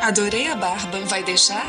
Adorei a barba, vai deixar?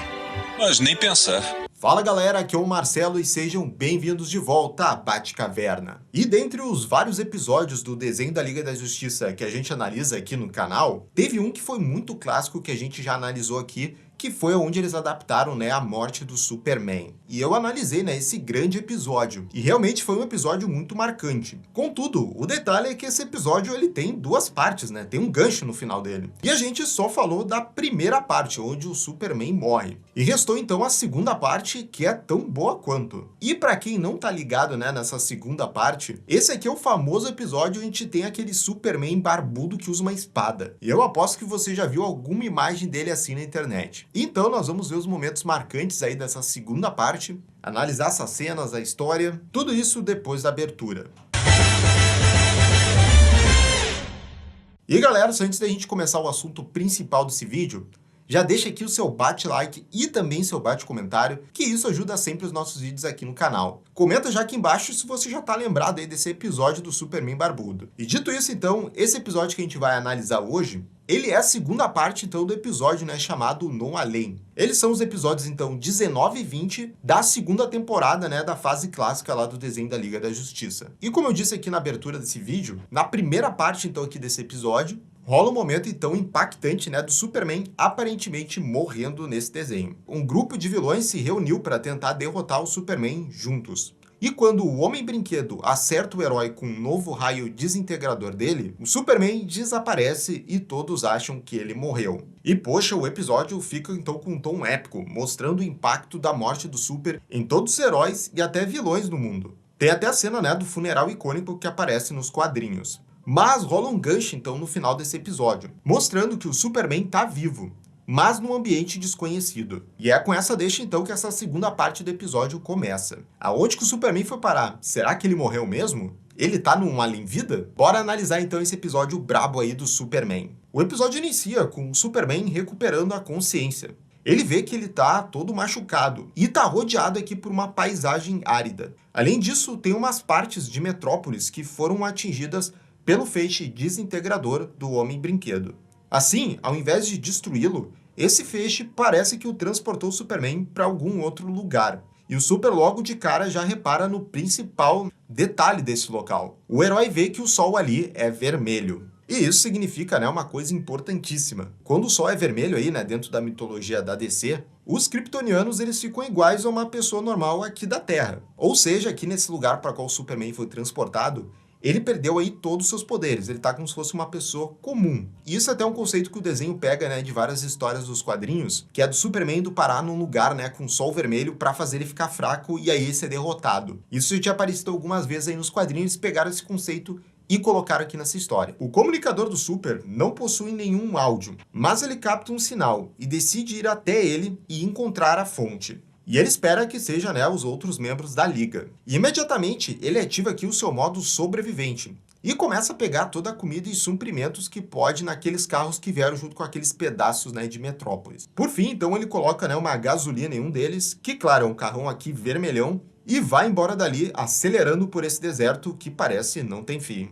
Mas nem pensar. Fala galera, aqui é o Marcelo e sejam bem-vindos de volta à Batcaverna. E dentre os vários episódios do desenho da Liga da Justiça que a gente analisa aqui no canal, teve um que foi muito clássico que a gente já analisou aqui, que foi onde eles adaptaram, a morte do Superman. E eu analisei, esse grande episódio. E realmente foi um episódio muito marcante. Contudo, o detalhe é que esse episódio ele tem duas partes, Tem um gancho no final dele. E a gente só falou da primeira parte, onde o Superman morre. E restou então a segunda parte, que é tão boa quanto. E pra quem não tá ligado, nessa segunda parte, esse aqui é o famoso episódio onde a gente tem aquele Superman barbudo que usa uma espada. E eu aposto que você já viu alguma imagem dele assim na internet. Então nós vamos ver os momentos marcantes aí dessa segunda parte, analisar essas cenas, a história, tudo isso depois da abertura. E galera, só antes da gente começar o assunto principal desse vídeo, já deixa aqui o seu bate-like e também seu bate-comentário, que isso ajuda sempre os nossos vídeos aqui no canal. Comenta já aqui embaixo se você já tá lembrado aí desse episódio do Superman barbudo. E dito isso então, esse episódio que a gente vai analisar hoje, ele é a segunda parte, então, do episódio, chamado No Além. Eles são os episódios, então, 19 e 20 da segunda temporada, da fase clássica lá do desenho da Liga da Justiça. E como eu disse aqui na abertura desse vídeo, na primeira parte, então, aqui desse episódio, rola um momento, então, impactante, do Superman aparentemente morrendo nesse desenho. Um grupo de vilões se reuniu para tentar derrotar o Superman juntos. E quando o Homem-Brinquedo acerta o herói com um novo raio desintegrador dele, o Superman desaparece e todos acham que ele morreu. E poxa, o episódio fica então com um tom épico, mostrando o impacto da morte do Super em todos os heróis e até vilões do mundo. Tem até a cena, do funeral icônico que aparece nos quadrinhos. Mas rola um gancho então no final desse episódio, mostrando que o Superman tá vivo, mas num ambiente desconhecido. E é com essa deixa, então, que essa segunda parte do episódio começa. Aonde que o Superman foi parar? Será que ele morreu mesmo? Ele tá num além-vida? Bora analisar, então, esse episódio brabo aí do Superman. O episódio inicia com o Superman recuperando a consciência. Ele vê que ele tá todo machucado e tá rodeado aqui por uma paisagem árida. Além disso, tem umas partes de Metrópolis que foram atingidas pelo feixe desintegrador do Homem-Brinquedo. Assim, ao invés de destruí-lo, esse feixe parece que o transportou o Superman para algum outro lugar. E o Super logo de cara já repara no principal detalhe desse local. O herói vê que o sol ali é vermelho. E isso significa, uma coisa importantíssima. Quando o sol é vermelho aí, dentro da mitologia da DC, os kryptonianos eles ficam iguais a uma pessoa normal aqui da Terra. Ou seja, aqui nesse lugar para qual o Superman foi transportado, ele perdeu aí todos os seus poderes, ele tá como se fosse uma pessoa comum. E isso é até um conceito que o desenho pega, de várias histórias dos quadrinhos, que é do Superman indo parar num lugar, com sol vermelho pra fazer ele ficar fraco e aí ser derrotado. Isso já tinha aparecido algumas vezes aí nos quadrinhos, pegaram esse conceito e colocaram aqui nessa história. O comunicador do Super não possui nenhum áudio, mas ele capta um sinal e decide ir até ele e encontrar a fonte. E ele espera que seja, os outros membros da Liga. E imediatamente ele ativa aqui o seu modo sobrevivente e começa a pegar toda a comida e suprimentos que pode naqueles carros que vieram junto com aqueles pedaços, de Metrópolis. Por fim, então ele coloca, uma gasolina em um deles, que claro, é um carrão aqui vermelhão, e vai embora dali acelerando por esse deserto que parece não tem fim.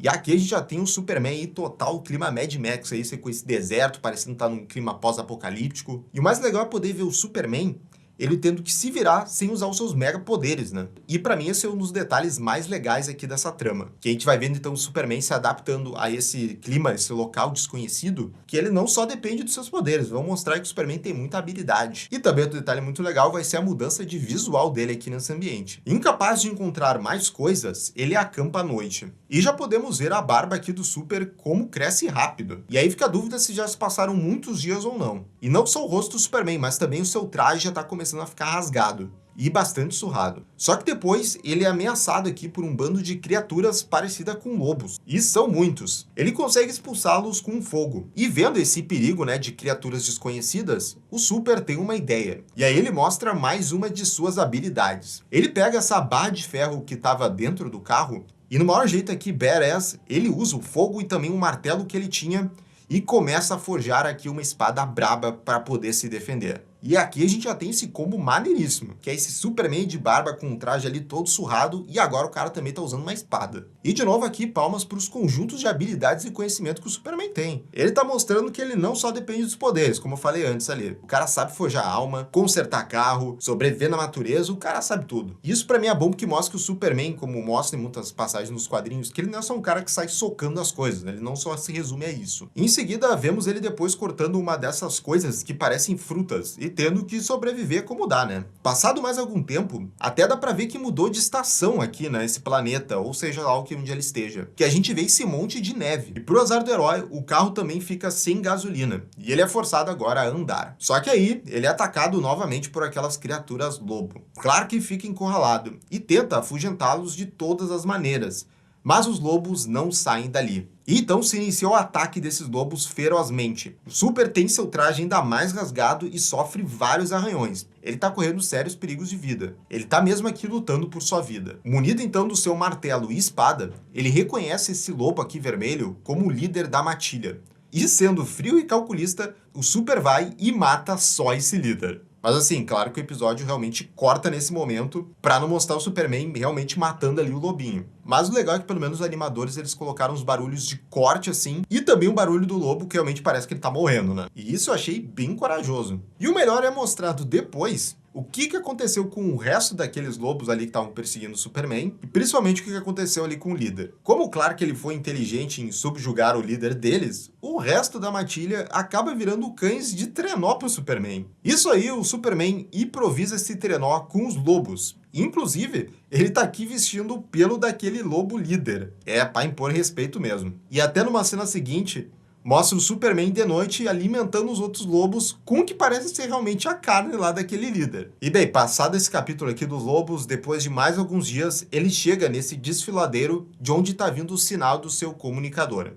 E aqui a gente já tem um Superman aí total clima Mad Max aí, com esse deserto parecendo estar num clima pós-apocalíptico. E o mais legal é poder ver o Superman ele tendo que se virar sem usar os seus mega poderes, E pra mim esse é um dos detalhes mais legais aqui dessa trama. Que a gente vai vendo então o Superman se adaptando a esse clima, esse local desconhecido, que ele não só depende dos seus poderes, vão mostrar que o Superman tem muita habilidade. E também outro detalhe muito legal vai ser a mudança de visual dele aqui nesse ambiente. Incapaz de encontrar mais coisas, ele acampa à noite. E já podemos ver a barba aqui do Super como cresce rápido. E aí fica a dúvida se já se passaram muitos dias ou não. E não só o rosto do Superman, mas também o seu traje já tá começando a ficar rasgado e bastante surrado. Só que depois ele é ameaçado aqui por um bando de criaturas parecidas com lobos. E são muitos. Ele consegue expulsá-los com fogo. E vendo esse perigo, de criaturas desconhecidas, o Super tem uma ideia. E aí ele mostra mais uma de suas habilidades. Ele pega essa barra de ferro que estava dentro do carro e no maior jeito aqui, badass, ele usa o fogo e também um martelo que ele tinha e começa a forjar aqui uma espada braba para poder se defender. E aqui a gente já tem esse combo maneiríssimo, que é esse Superman de barba com um traje ali todo surrado, e agora o cara também tá usando uma espada. E de novo aqui, palmas para os conjuntos de habilidades e conhecimento que o Superman tem. Ele tá mostrando que ele não só depende dos poderes, como eu falei antes ali. O cara sabe forjar alma, consertar carro, sobreviver na natureza, o cara sabe tudo. Isso pra mim é bom porque mostra que o Superman, como mostra em muitas passagens nos quadrinhos, que ele não é só um cara que sai socando as coisas, né? Ele não só se resume a isso. Em seguida, vemos ele depois cortando uma dessas coisas que parecem frutas e tendo que sobreviver como dá, né? Passado mais algum tempo, até dá pra ver que mudou de estação aqui, né? Esse planeta, ou seja lá onde ele esteja. Que a gente vê esse monte de neve. E pro azar do herói, o carro também fica sem gasolina. E ele é forçado agora a andar. Só que aí, ele é atacado novamente por aquelas criaturas lobo. Clark fica encurralado e tenta afugentá-los de todas as maneiras. Mas os lobos não saem dali. E então se inicia o ataque desses lobos ferozmente. O Super tem seu traje ainda mais rasgado e sofre vários arranhões. Ele tá correndo sérios perigos de vida. Ele tá mesmo aqui lutando por sua vida. Munido então do seu martelo e espada, ele reconhece esse lobo aqui vermelho como o líder da matilha. E sendo frio e calculista, o Super vai e mata só esse líder. Mas assim, claro que o episódio realmente corta nesse momento pra não mostrar o Superman realmente matando ali o lobinho. Mas o legal é que pelo menos os animadores eles colocaram uns barulhos de corte assim e também um barulho do lobo que realmente parece que ele tá morrendo, né? E isso eu achei bem corajoso. E o melhor é mostrado depois o que aconteceu com o resto daqueles lobos ali que estavam perseguindo o Superman, e principalmente o que aconteceu ali com o líder. Como claro que ele foi inteligente em subjugar o líder deles, o resto da matilha acaba virando cães de trenó pro Superman. Isso aí, o Superman improvisa esse trenó com os lobos. Inclusive, ele tá aqui vestindo o pelo daquele lobo líder. É pra impor respeito mesmo. E até numa cena seguinte, mostra o Superman de noite alimentando os outros lobos com o que parece ser realmente a carne lá daquele líder. E bem, passado esse capítulo aqui dos lobos, depois de mais alguns dias, ele chega nesse desfiladeiro de onde está vindo o sinal do seu comunicador.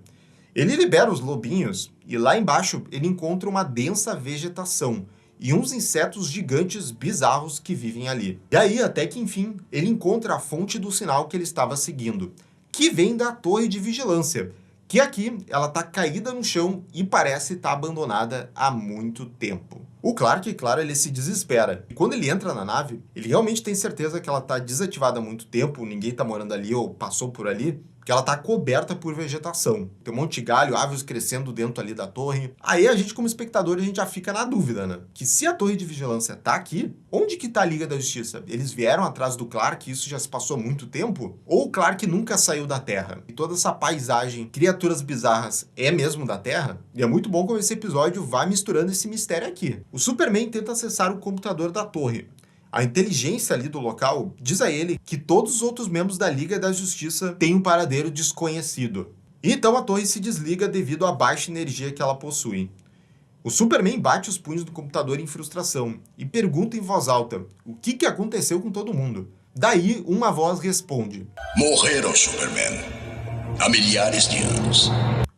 Ele libera os lobinhos e lá embaixo ele encontra uma densa vegetação e uns insetos gigantes bizarros que vivem ali. E aí, até que enfim, ele encontra a fonte do sinal que ele estava seguindo, que vem da torre de vigilância, que aqui ela tá caída no chão e parece estar abandonada há muito tempo. O Clark, claro, ele se desespera. E quando ele entra na nave, ele realmente tem certeza que ela tá desativada há muito tempo, ninguém tá morando ali ou passou por ali, que ela tá coberta por vegetação. Tem um monte de galho, árvores crescendo dentro ali da torre. Aí a gente, como espectador, a gente já fica na dúvida, né? Que se a torre de vigilância tá aqui, onde que tá a Liga da Justiça? Eles vieram atrás do Clark, isso já se passou muito tempo? Ou o Clark nunca saiu da Terra? E toda essa paisagem, criaturas bizarras, é mesmo da Terra? E é muito bom como esse episódio vai misturando esse mistério aqui. O Superman tenta acessar o computador da torre. A inteligência ali do local diz a ele que todos os outros membros da Liga da Justiça têm um paradeiro desconhecido. Então a torre se desliga devido à baixa energia que ela possui. O Superman bate os punhos do computador em frustração e pergunta em voz alta o que aconteceu com todo mundo. Daí uma voz responde: Morreram, Superman. Há milhares de anos.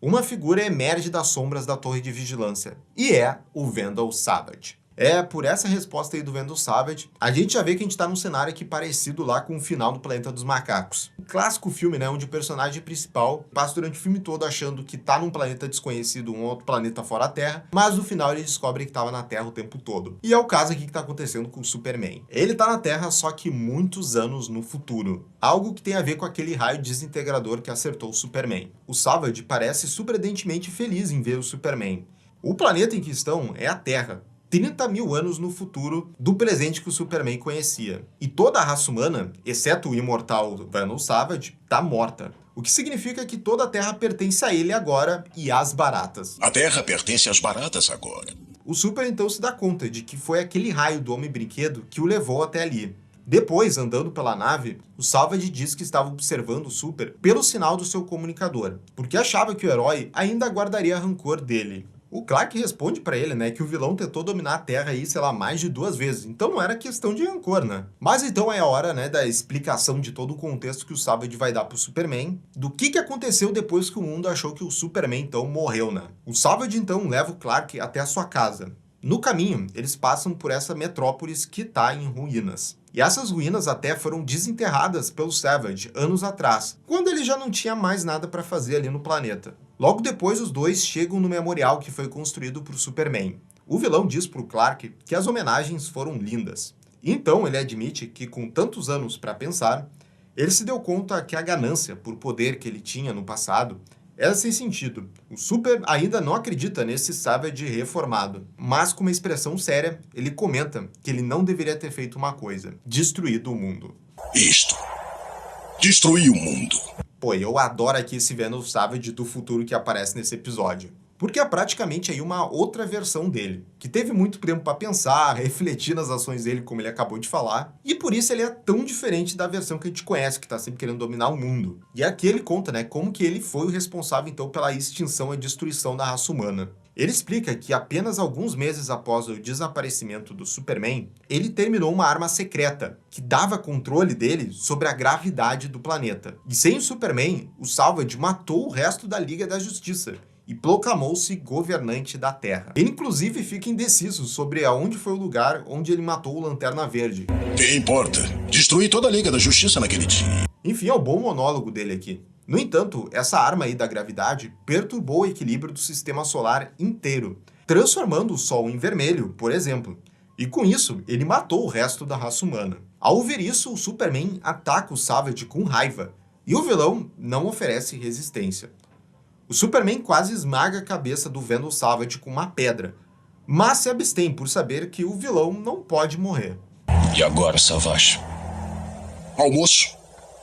Uma figura emerge das sombras da torre de vigilância e é o Vandal Savage. É, por essa resposta aí do Vandal Savage, a gente já vê que a gente tá num cenário aqui parecido lá com o final do Planeta dos Macacos. Um clássico filme, né, onde o personagem principal passa durante o filme todo achando que tá num planeta desconhecido, um outro planeta fora da Terra, mas no final ele descobre que tava na Terra o tempo todo. E é o caso aqui que tá acontecendo com o Superman. Ele tá na Terra só que muitos anos no futuro. Algo que tem a ver com aquele raio desintegrador que acertou o Superman. O Savage parece surpreendentemente feliz em ver o Superman. O planeta em questão é a Terra, 30 mil anos no futuro do presente que o Superman conhecia. E toda a raça humana, exceto o imortal Vandal Savage, tá morta. O que significa que toda a Terra pertence a ele agora e às baratas. A Terra pertence às baratas agora. O Super então se dá conta de que foi aquele raio do Homem-Brinquedo que o levou até ali. Depois, andando pela nave, o Savage diz que estava observando o Super pelo sinal do seu comunicador, porque achava que o herói ainda guardaria rancor dele. O Clark responde pra ele, né, que o vilão tentou dominar a Terra aí, sei lá, mais de 2 vezes. Então não era questão de rancor, né? Mas então é a hora, né, da explicação de todo o contexto que o Savage vai dar pro Superman, do que aconteceu depois que o mundo achou que o Superman, então, morreu, né? O Savage, então, leva o Clark até a sua casa. No caminho, eles passam por essa metrópolis que tá em ruínas. E essas ruínas até foram desenterradas pelo Savage anos atrás, quando ele já não tinha mais nada para fazer ali no planeta. Logo depois, os dois chegam no memorial que foi construído para o Superman. o vilão diz pro Clark que as homenagens foram lindas. Então ele admite que com tantos anos para pensar, ele se deu conta que a ganância por poder que ele tinha no passado era sem sentido. O Super ainda não acredita nesse Savage reformado, mas com uma expressão séria, ele comenta que ele não deveria ter feito uma coisa: destruído o mundo. Isto. Destruir o mundo. Pô, eu adoro aqui esse Venom Savage do futuro que aparece nesse episódio. Porque é praticamente aí uma outra versão dele, que teve muito tempo para pensar, refletir nas ações dele, como ele acabou de falar, e por isso ele é tão diferente da versão que a gente conhece, que tá sempre querendo dominar o mundo. E aqui ele conta, né, como que ele foi o responsável, então, pela extinção e destruição da raça humana. Ele explica que apenas alguns meses após o desaparecimento do Superman, ele terminou uma arma secreta, que dava controle dele sobre a gravidade do planeta. E sem o Superman, o Savage matou o resto da Liga da Justiça, e proclamou-se governante da Terra. Ele, inclusive, fica indeciso sobre aonde foi o lugar onde ele matou o Lanterna Verde. Que importa? Destruí toda a Liga da Justiça naquele dia. Enfim, é o bom monólogo dele aqui. No entanto, essa arma aí da gravidade perturbou o equilíbrio do sistema solar inteiro, transformando o Sol em vermelho, por exemplo. E com isso, ele matou o resto da raça humana. Ao ver isso, o Superman ataca o Savage com raiva, e o vilão não oferece resistência. O Superman quase esmaga a cabeça do Venom Savage com uma pedra, mas se abstém por saber que o vilão não pode morrer. E agora, Savage? Almoço?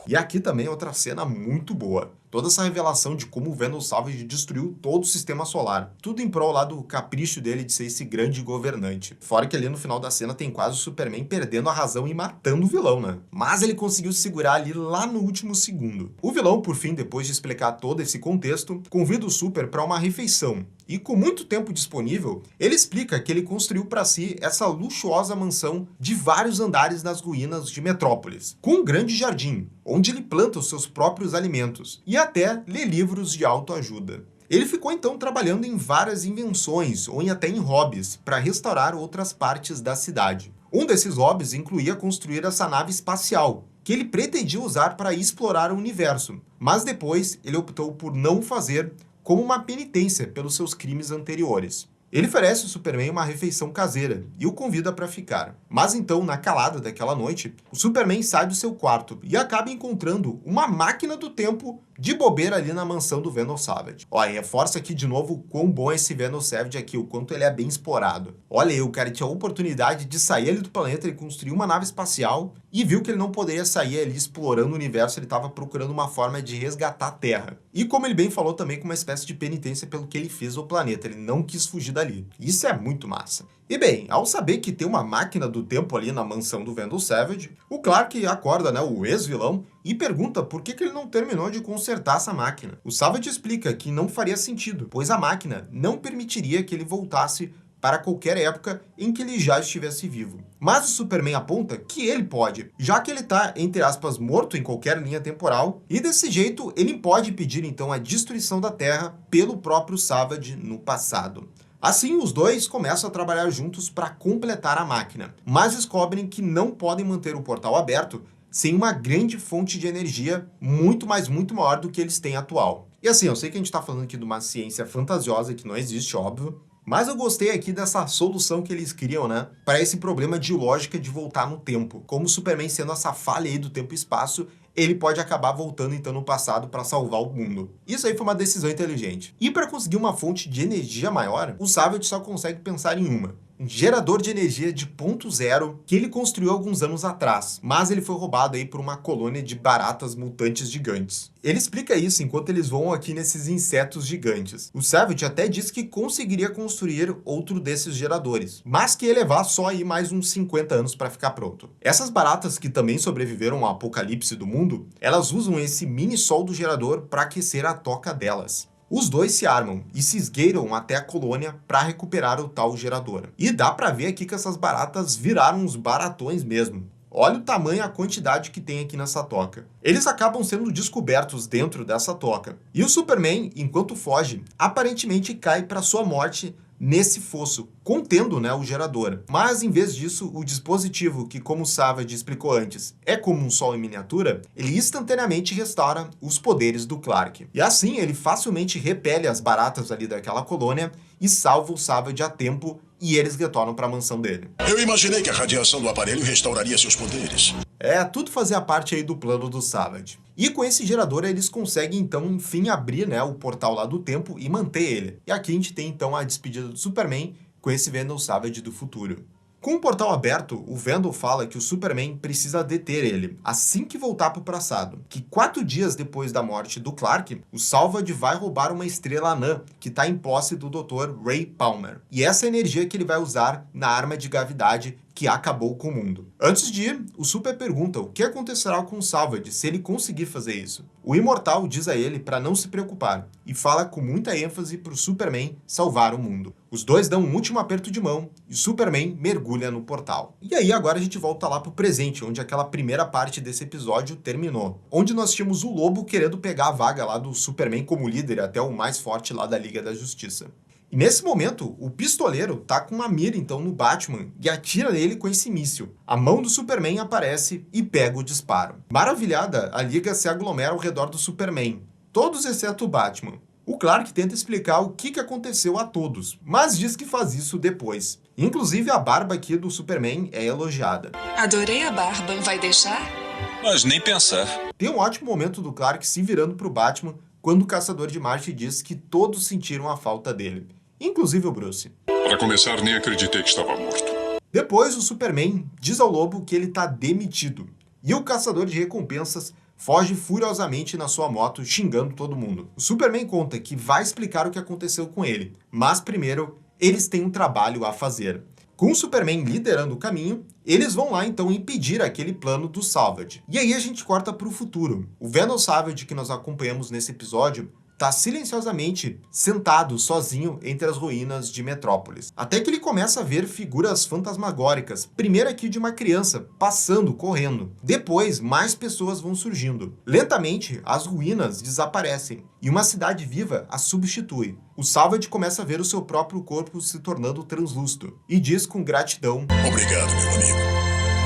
E aqui também é outra cena muito boa. Toda essa revelação de como o Venom Savage destruiu todo o sistema solar. Tudo em prol lá do capricho dele de ser esse grande governante. Fora que ali no final da cena tem quase o Superman perdendo a razão e matando o vilão, né? Mas ele conseguiu se segurar ali lá no último segundo. O vilão, por fim, depois de explicar todo esse contexto, convida o Super para uma refeição. E com muito tempo disponível, ele explica que ele construiu para si essa luxuosa mansão de vários andares nas ruínas de Metrópolis, com um grande jardim, onde ele planta os seus próprios alimentos e até lê livros de autoajuda. Ele ficou então trabalhando em várias invenções ou até em hobbies para restaurar outras partes da cidade. Um desses hobbies incluía construir essa nave espacial, que ele pretendia usar para explorar o universo, mas depois ele optou por não fazer como uma penitência pelos seus crimes anteriores. Ele oferece ao Superman uma refeição caseira e o convida para ficar. Mas então, na calada daquela noite, o Superman sai do seu quarto e acaba encontrando uma máquina do tempo de bobeira ali na mansão do Venom Savage. Olha, reforça aqui de novo o quão bom é esse Venom Savage aqui, o quanto ele é bem explorado. Olha aí, o cara tinha a oportunidade de sair ali do planeta, ele construiu uma nave espacial e viu que ele não poderia sair ali explorando o universo, ele estava procurando uma forma de resgatar a Terra. E como ele bem falou também, com uma espécie de penitência pelo que ele fez ao planeta, ele não quis fugir dali. Isso é muito massa. E bem, ao saber que tem uma máquina do tempo ali na mansão do Venom Savage, o Clark acorda, né, o ex-vilão, e pergunta por que ele não terminou de consertar essa máquina. O Savage explica que não faria sentido, pois a máquina não permitiria que ele voltasse para qualquer época em que ele já estivesse vivo. Mas o Superman aponta que ele pode, já que ele está, entre aspas, morto em qualquer linha temporal, e desse jeito ele pode pedir então a destruição da Terra pelo próprio Savage no passado. Assim, os dois começam a trabalhar juntos para completar a máquina, mas descobrem que não podem manter o portal aberto sem uma grande fonte de energia muito maior do que eles têm atual. E assim, eu sei que a gente está falando aqui de uma ciência fantasiosa que não existe, óbvio, mas eu gostei aqui dessa solução que eles criam, né, para esse problema de lógica de voltar no tempo. Como o Superman sendo essa falha aí do tempo e espaço, ele pode acabar voltando então no passado para salvar o mundo. Isso aí foi uma decisão inteligente. E para conseguir uma fonte de energia maior, o Savage só consegue pensar em um gerador de energia de ponto zero que ele construiu alguns anos atrás, mas ele foi roubado aí por uma colônia de baratas mutantes gigantes. Ele explica isso enquanto eles voam aqui nesses insetos gigantes. O Savage até diz que conseguiria construir outro desses geradores, mas que ia levar só aí mais uns 50 anos para ficar pronto. Essas baratas que também sobreviveram ao apocalipse do mundo, elas usam esse mini sol do gerador para aquecer a toca delas. Os dois se armam e se esgueiram até a colônia para recuperar o tal gerador. E dá para ver aqui que essas baratas viraram uns baratões mesmo. Olha o tamanho e a quantidade que tem aqui nessa toca. Eles acabam sendo descobertos dentro dessa toca. E o Superman, enquanto foge, aparentemente cai para sua morte nesse fosso, contendo, né, o gerador. Mas, em vez disso, o dispositivo, que como o Savage explicou antes, é como um sol em miniatura, ele instantaneamente restaura os poderes do Clark. E assim, ele facilmente repele as baratas ali daquela colônia e salva o Savage a tempo e eles retornam para a mansão dele. Eu imaginei que a radiação do aparelho restauraria seus poderes. Tudo fazia parte aí do plano do Savage. E com esse gerador eles conseguem então, enfim, abrir, né, o portal lá do tempo e manter ele. E aqui a gente tem então a despedida do Superman com esse Vandal Savage do futuro. Com o portal aberto, o Vandal fala que o Superman precisa deter ele assim que voltar para o passado. Que 4 dias depois da morte do Clark, o Savage vai roubar uma estrela anã que está em posse do Dr. Ray Palmer. E essa é a energia que ele vai usar na arma de gravidade que acabou com o mundo. Antes de ir, o Super pergunta o que acontecerá com o Savage se ele conseguir fazer isso. O Imortal diz a ele para não se preocupar e fala com muita ênfase para o Superman salvar o mundo. Os dois dão um último aperto de mão e o Superman mergulha no portal. E aí agora a gente volta lá pro presente, onde aquela primeira parte desse episódio terminou. Onde nós tínhamos o Lobo querendo pegar a vaga lá do Superman como líder, até o mais forte lá da Liga da Justiça. E nesse momento, o pistoleiro tá com uma mira então no Batman e atira nele com esse míssil. A mão do Superman aparece e pega o disparo. Maravilhada, a Liga se aglomera ao redor do Superman, todos exceto o Batman. O Clark tenta explicar o que aconteceu a todos, mas diz que faz isso depois. Inclusive a barba aqui do Superman é elogiada. Adorei a barba, vai deixar? Mas nem pensar. Tem um ótimo momento do Clark se virando pro Batman quando o Caçador de Marte diz que todos sentiram a falta dele. Inclusive o Bruce. Para começar, nem acreditei que estava morto. Depois, o Superman diz ao Lobo que ele está demitido. E o Caçador de Recompensas foge furiosamente na sua moto, xingando todo mundo. O Superman conta que vai explicar o que aconteceu com ele, mas primeiro, eles têm um trabalho a fazer. Com o Superman liderando o caminho, eles vão lá então impedir aquele plano do Savage. E aí a gente corta para o futuro. O Vandal Savage que nós acompanhamos nesse episódio está silenciosamente sentado sozinho entre as ruínas de Metrópolis. Até que ele começa a ver figuras fantasmagóricas. Primeiro aqui de uma criança, passando, correndo. Depois, mais pessoas vão surgindo. Lentamente, as ruínas desaparecem e uma cidade viva a substitui. O Savage começa a ver o seu próprio corpo se tornando translúcido e diz com gratidão: Obrigado, meu amigo.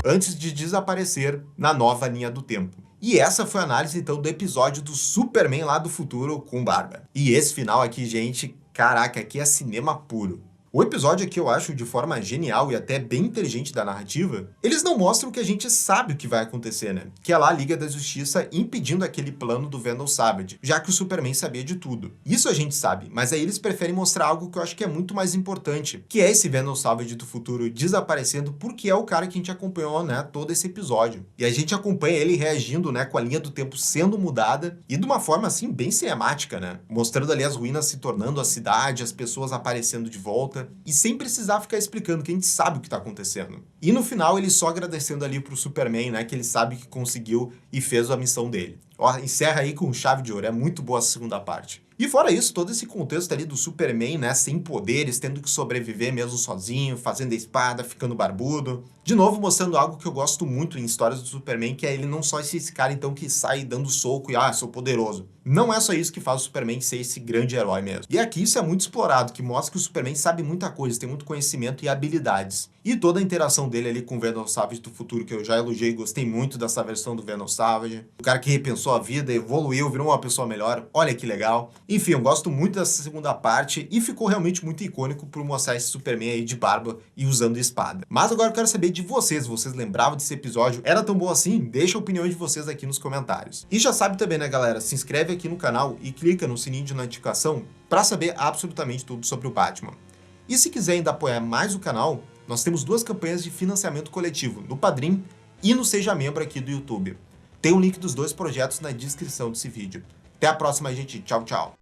Antes de desaparecer na nova linha do tempo. E essa foi a análise, então, do episódio do Superman lá do futuro com barba. E esse final aqui, gente, caraca, aqui é cinema puro. O episódio aqui eu acho de forma genial e até bem inteligente da narrativa. Eles não mostram o que a gente sabe o que vai acontecer, né? Que é lá a Liga da Justiça impedindo aquele plano do Vandal Savage, já que o Superman sabia de tudo. Isso a gente sabe, mas aí eles preferem mostrar algo que eu acho que é muito mais importante, que é esse Vandal Savage do futuro desaparecendo, porque é o cara que a gente acompanhou, né, todo esse episódio. E a gente acompanha ele reagindo, né, com a linha do tempo sendo mudada e de uma forma assim bem cinemática, né? Mostrando ali as ruínas se tornando a cidade, as pessoas aparecendo de volta. E sem precisar ficar explicando, que a gente sabe o que tá acontecendo. E no final, ele só agradecendo ali pro Superman, né, que ele sabe que conseguiu e fez a missão dele. Ó, encerra aí com chave de ouro, é muito boa a segunda parte. E fora isso, todo esse contexto ali do Superman, né, sem poderes, tendo que sobreviver mesmo sozinho, fazendo a espada, ficando barbudo. De novo, mostrando algo que eu gosto muito em histórias do Superman, que é ele não só esse cara, então, que sai dando soco e, sou poderoso. Não é só isso que faz o Superman ser esse grande herói mesmo. E aqui isso é muito explorado, que mostra que o Superman sabe muita coisa, tem muito conhecimento e habilidades. E toda a interação dele ali com o Vandal Savage do futuro, que eu já elogiei, gostei muito dessa versão do Vandal Savage. O cara que repensou a vida, evoluiu, virou uma pessoa melhor, olha que legal. Enfim, eu gosto muito dessa segunda parte e ficou realmente muito icônico por mostrar esse Superman aí de barba e usando espada. Mas agora eu quero saber de vocês lembravam desse episódio? Era tão bom assim? Deixa a opinião de vocês aqui nos comentários. E já sabe também, né, galera? Se inscreve aqui no canal e clica no sininho de notificação para saber absolutamente tudo sobre o Batman. E se quiser ainda apoiar mais o canal, nós temos 2 campanhas de financiamento coletivo, no Padrim e no Seja Membro aqui do YouTube. Tem o link dos 2 projetos na descrição desse vídeo. Até a próxima, gente. Tchau, tchau.